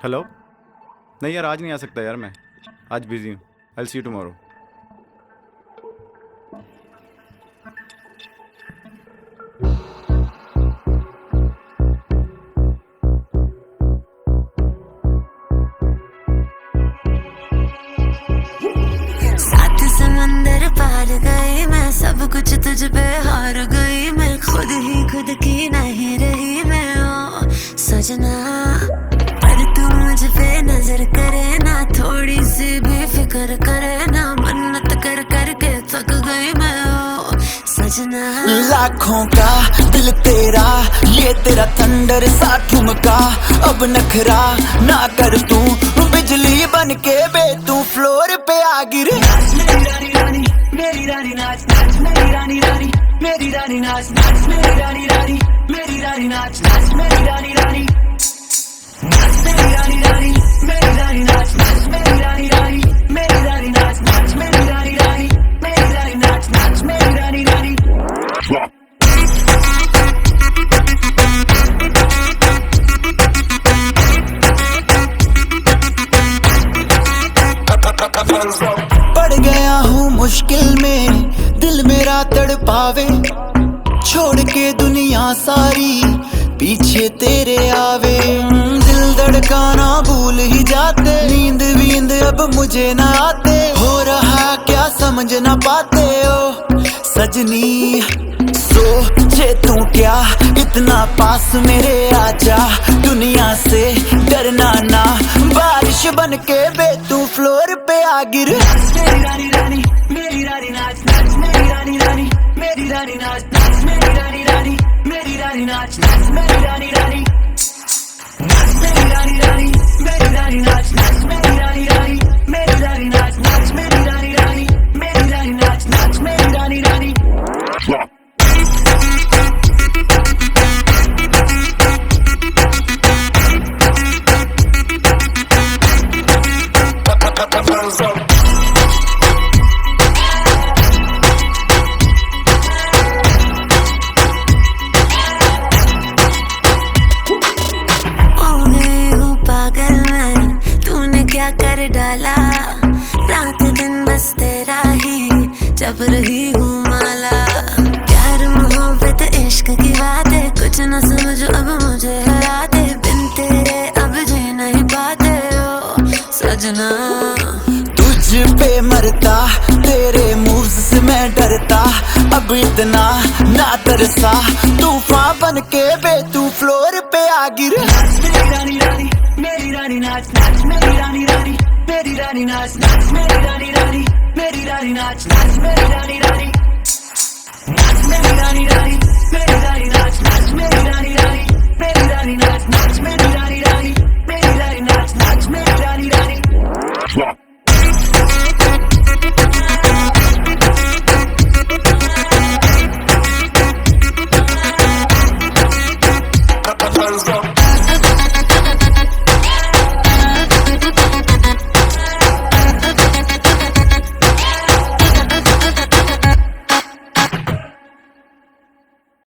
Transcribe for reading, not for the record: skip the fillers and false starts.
Hello. नहीं यार, आज नहीं आ सकता यार, मैं आज बिजी हूँ। आई सी यू टुमारो। सात समंदर पार गई मैं, सब कुछ तुझ पे हार गई मैं, खुद ही खुद की नहीं रही मैं ओ सजना। पर तू मुझ पे नजर करे ना, थोड़ी सी भी फिक्र करे ना, मन्नत कर करके थक गई मैं ओ सजना। लाखों का दिल तेरा, ये तेरा थंडर सा ठुमका, अब नखरा ना कर तू, बिजली बन के बे तू फ्लोर पे आ गिर। मेरी रानी रानी, मेरी रानी नाच नाच, मेरी रानी रानी, मेरी रानी नाच नाच, मेरी रानी रानी, मेरी रानी नाच नाच, मेरी रानी रानी नाच, मेरी रानी रानी, मेरी रानी नाच नाच, मेरी रानी रानी, मेरी रानी नाच नाच, मेरी रानी रानी, मेरी रानी नाच नाच, मेरी रानी रानी। पड़ गया हूँ मुश्किल में, दिल मेरा तड़पावे, छोड़ के दुनिया सारी पीछे तेरे आवे। दिल धड़काना भूल ही जाते, नींद वींद अब मुझे ना आते, हो रहा क्या समझ ना पाते ओ सजनी। सोचे तू क्या इतना पास मेरे आजा, दुनिया से डरना ना, बारिश बन के बे तू फ्लोर पे आ गिर। मेरी रानी रानी, मेरी रानी नाच नाच, मेरी रानी रानी, मेरी रानी नाच नाच, मेरी रानी रानी, मेरी रानी नाच नाच, मेरी रानी रानी नाच, मेरी रानी रानी, मेरी रानी नाच नाच, मेरी रानी रानी, मेरी रानी नाच नाच, मेरी रानी रानी, मेरी रानी नाच नाच, मेरी रानी रानी। क्या कर डाला, रात दिन बस तेरा ही जब रही हूँ माला। प्यार मोहब्बत इश्क की बातें कुछ न समझ अब मुझे हराते, बिन तेरे अब जी नहीं पाते ओ सजना। तुझ पे मरता, तेरे मूव्स से मैं डरता, अब इतना ना तरसा, तूफान बन के बे तू फ्लोर पे आ गिर। मेरी रानी रानी, मेरी रानी नाच नाच, मेरी रानी रानी, मेरी रानी नाच नाच, मेरी रानी रानी, मेरी रानी नाच नाच, मेरी रानी रानी।